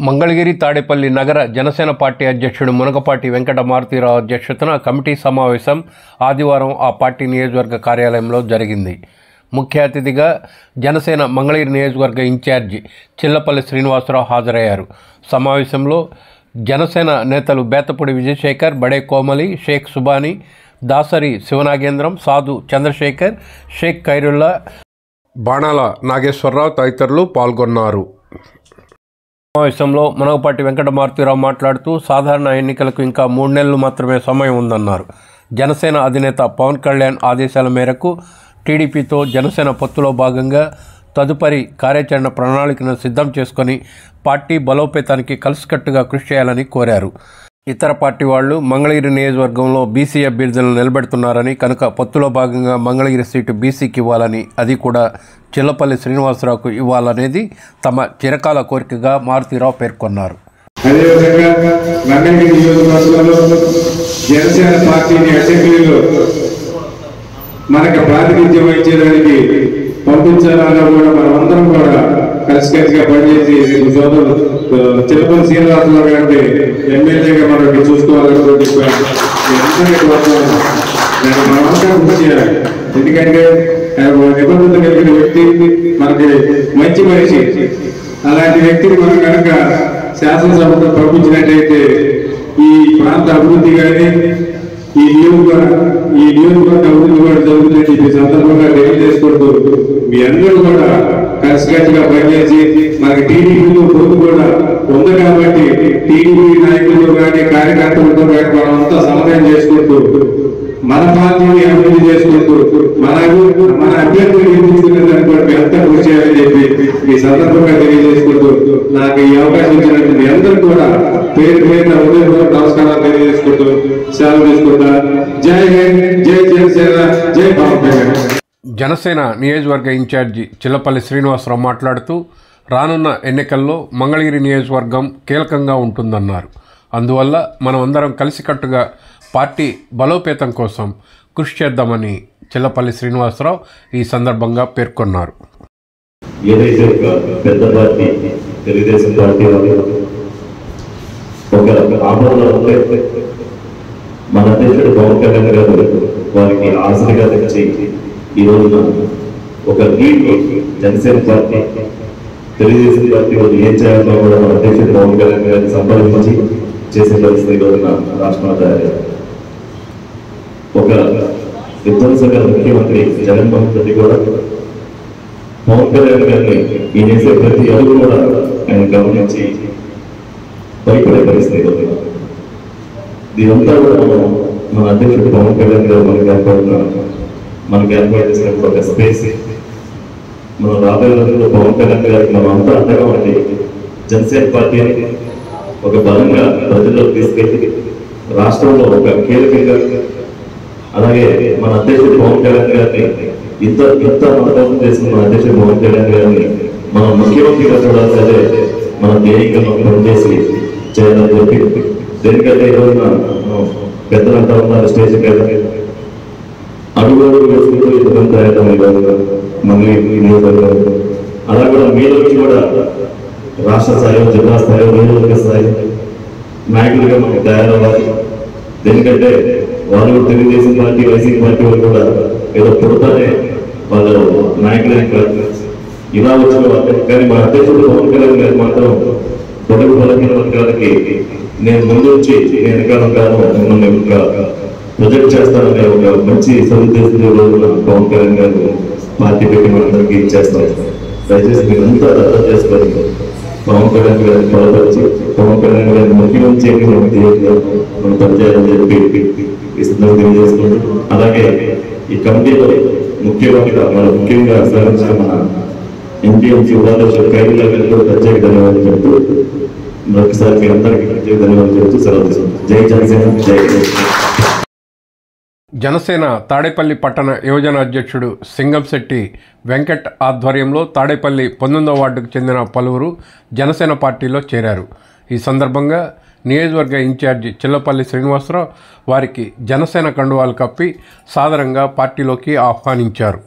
మంగళగిరి తాడేపల్లి నగర జనసేన పార్టీ అధ్యక్షుడు మునగపాటి వెంకట మారుతీరావు అధ్యక్షతన కమిటీ సమావేశం ఆదివారం ఆ పార్టీ నియోజకవర్గ కార్యాలయంలో జరిగింది. ముఖ్య అతిథిగా జనసేన మంగళగిరి నియోజకవర్గ ఇన్ఛార్జి చిల్లపల్లి శ్రీనివాసరావు హాజరయ్యారు. సమావేశంలో జనసేన నేతలు బేతపూడి విజయశేఖర్, బడే కోమలి, షేక్ సుబానీ, దాసరి శివనాగేంద్రం, సాధు చంద్రశేఖర్, షేక్ ఖైరుల్లా, బాణాల నాగేశ్వరరావు తదితరులు పాల్గొన్నారు. సమావేశంలో మునగపాటి వెంకట మారుతీరావు మాట్లాడుతూ సాధారణ ఎన్నికలకు ఇంకా 3 నెలలు మాత్రమే సమయం ఉందన్నారు. జనసేన అధినేత పవన్ కళ్యాణ్ ఆదేశాల మేరకు టీడీపీతో జనసేన పొత్తులో భాగంగా తదుపరి కార్యాచరణ ప్రణాళికను సిద్ధం చేసుకొని పార్టీ బలోపేతానికి కలిసికట్టుగా కృషి చేయాలని కోరారు. ఇతర పార్టీ వాళ్లు మంగళగిరి నియోజకవర్గంలో బీసీ అభ్యర్థులను నిలబెడుతున్నారని, కనుక పొత్తులో భాగంగా మంగళగిరి సీటు బీసీకి ఇవ్వాలని, అది కూడా చిల్లపల్లి శ్రీనివాసరావుకు ఇవ్వాలనేది తమ చిరకాల కోరికగా మారుతీరావు పేర్కొన్నారు. అదేవిధంగా మంగళగిరి నియోజకవర్గంలో జనసేన పార్టీని అసెంబ్లీలో మనకి ప్రాతినిధ్యం వహించడానికి పంపించాలన్నా కూడా మనమందరం కూడా కలిసికట్టుగా పనిచేసి సోదరులు చిల్లపల్లి శ్రీనివాసరావు గారిని ఎమ్మెల్యేగా మనకి చూసుకోవాలని మనమంతా కృషి చేయాలి. ఎందుకంటే నిబద్ధత కలిగిన వ్యక్తి, మనకి మంచి మనిషి. అలాంటి వ్యక్తిని మనం కనుక శాసనసభకు పంపించినట్టయితే ఈ ప్రాంత అభివృద్ధి కానీ ఈ నియోజకవర్గ అభివృద్ధి కూడా జరుగుతుందని ఈ సందర్భంగా తెలియజేసుకుంటూ మీ అందరూ కూడా కలిసికట్టుగా పనిచేసి మనకి టీడీపీతో పోతు కూడా ఉంది కాబట్టి టీడీపీ నాయకులతో కానీ కార్యకర్తలతో కానీ మనం అంతా సమన్వయం చేసుకుంటూ మన పార్టీని అభివృద్ధి చేసుకుంటూ మన అభ్యర్థులు గెలిపించుకునేదానికి కూడా ఎంత కృషి చేయాలని చెప్పి ఈ సందర్భంగా తెలియజేసుకుంటూ నాకు ఈ అవకాశం ఇచ్చినట్టు మీ అందరూ కూడా పేరు పేరున ఉదయపూర్వక నమస్కారాలు తెలియజేసుకుంటూ సెలవు తీసుకుంటా. జై హింద్, జై జనసేన, జై పవన్ కళ్యాణ్. జనసేన నియోజకవర్గ ఇన్ఛార్జి చిల్లపల్లి శ్రీనివాసరావు మాట్లాడుతూ రానున్న ఎన్నికల్లో మంగళగిరి నియోజకవర్గం కీలకంగా ఉంటుందన్నారు. అందువల్ల మనం అందరం కలిసికట్టుగా పార్టీ బలోపేతం కోసం కృషి చేద్దామని చిల్లపల్లి శ్రీనివాసరావు ఈ సందర్భంగా పేర్కొన్నారు. ఏదైతే ఒక పెద్ద పార్టీ తెలుగుదేశం పార్టీ ఒక ఆందోళన ఉంటే మన అధ్యక్షుడు పవన్ కళ్యాణ్ గారు వారికి ఆశగా తెచ్చి ఈ రోజున ఒక lead Janasena party Telugu Desam party వాళ్ళు ఏం చేయాలో కూడా మన అధ్యక్షుడు పవన్ కళ్యాణ్ గారిని సంప్రదించి చేసే పరిస్థితి ఈ రోజున రాష్ట్రంలో తయారయ్యారు. ఒక విధ్వంసక ముఖ్యమంత్రి జగన్మోహన్ రెడ్డి కూడా పవన్ కళ్యాణ్ గారిని ఈ చేసే ప్రతి అడుగు కూడా ఆయన గమనించి భయపడే పరిస్థితి. దీనంతా కూడా మన అధ్యక్షుడు పవన్ కళ్యాణ్ గారు మనకి ఏర్పాటు చేసినప్పుడు ఒక స్పేస్ మనం రాబోయే రోజుల్లో పవన్ కళ్యాణ్ గారికి మనం అంతా అండగా ఉండి జనసేన పార్టీని ఒక బలంగా ప్రజల్లోకి తీసుకెళ్ళి రాష్ట్రంలో ఒక కీలకంగా, అలాగే మన అధ్యక్షుడు పవన్ కళ్యాణ్ గారిని ఇంత మనకోసం చేసిన మన అధ్యక్షుడు పవన్ కళ్యాణ్ గారిని మనం ముఖ్యమంత్రిగా చూడాల్సిందే మన ధ్యేయంగా పనిచేసి చేయాలని చెప్పి, దేనికంటే ఈ రోజున పెద్దలంతా ఉన్నారు స్టేజ్ మీద అడుగు వేసుకుంటూ ఇబ్బంది తయారయ్యాం మళ్ళీ నియోజకవర్గం. అలా కూడా మీలో కూడా రాష్ట్ర స్థాయి, జిల్లా స్థాయి, నియోజకవర్గ స్థాయి నాయకులుగా మనకు తయారవ్వాలి. ఎందుకంటే వాళ్ళు తెలుగుదేశం పార్టీ, వైసీపీ పార్టీ వాళ్ళు కూడా ఏదో పుడతానే వాళ్ళు నాయకులే ఇలా వచ్చిన వాళ్ళు. కానీ మా అధ్యక్షుడు పవన్ కళ్యాణ్ గారు మాత్రం పొడుగు బలహీన వర్గాలకి నేను ముందు వచ్చి నేను వెనకాలం కాను మిమ్మల్ని ప్రొజెక్ట్ చేస్తాననే ఒక మంచి సదుద్దేశంలో రోజున పవన్ కళ్యాణ్ గారు పార్టీ పెట్టి మనందరికీ ఇచ్చేస్తారు. దయచేసి మీరంతా అర్థం చేసుకొని పవన్ కళ్యాణ్ గారిని బలపరిచి పవన్ కళ్యాణ్ గారిని ముఖ్యమంత్రి మనం పనిచేయాలని చెప్పి ఈ సందర్భంగా తెలియజేసుకుంటూ, అలాగే ఈ కమిటీలో ముఖ్యంగా సహకరించిన మన ఎంపీఎంసీ ఉపాధ్యక్షుడు ఖైరుల్లా గారికి కూడా ప్రత్యేక ధన్యవాదాలు చెప్తూ మరొకసారి మీ అందరికీ ప్రత్యేక ధన్యవాదాలు చెప్తూ సెలవు తీసుకుంటాం. జై జనసేన, జై జనసేన తాడేపల్లి పట్టణ యువజన అధ్యక్షుడు సింగంశెట్టి వెంకట్ ఆధ్వర్యంలో తాడేపల్లి 19వ వార్డుకు చెందిన పలువురు జనసేన పార్టీలో చేరారు. ఈ సందర్భంగా నియోజకవర్గ ఇన్ఛార్జి చిల్లపల్లి శ్రీనివాసరావు వారికి జనసేన కండువాలు కప్పి సాదరంగా పార్టీలోకి ఆహ్వానించారు.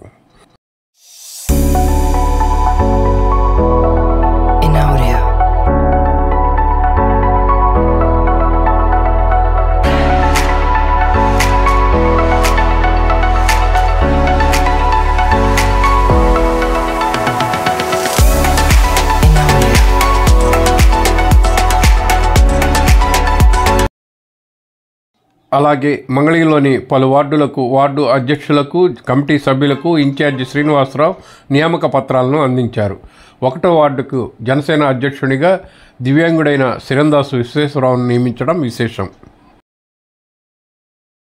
అలాగే మంగళగిరిలోని పలు వార్డులకు వార్డు అధ్యక్షులకు కమిటీ సభ్యులకు ఇన్ఛార్జి శ్రీనివాసరావు నియామక పత్రాలను అందించారు. 1వ వార్డుకు జనసేన అధ్యక్షునిగా దివ్యాంగుడైన సిరందాసు విశ్వేశ్వరరావును నియమించడం విశేషం.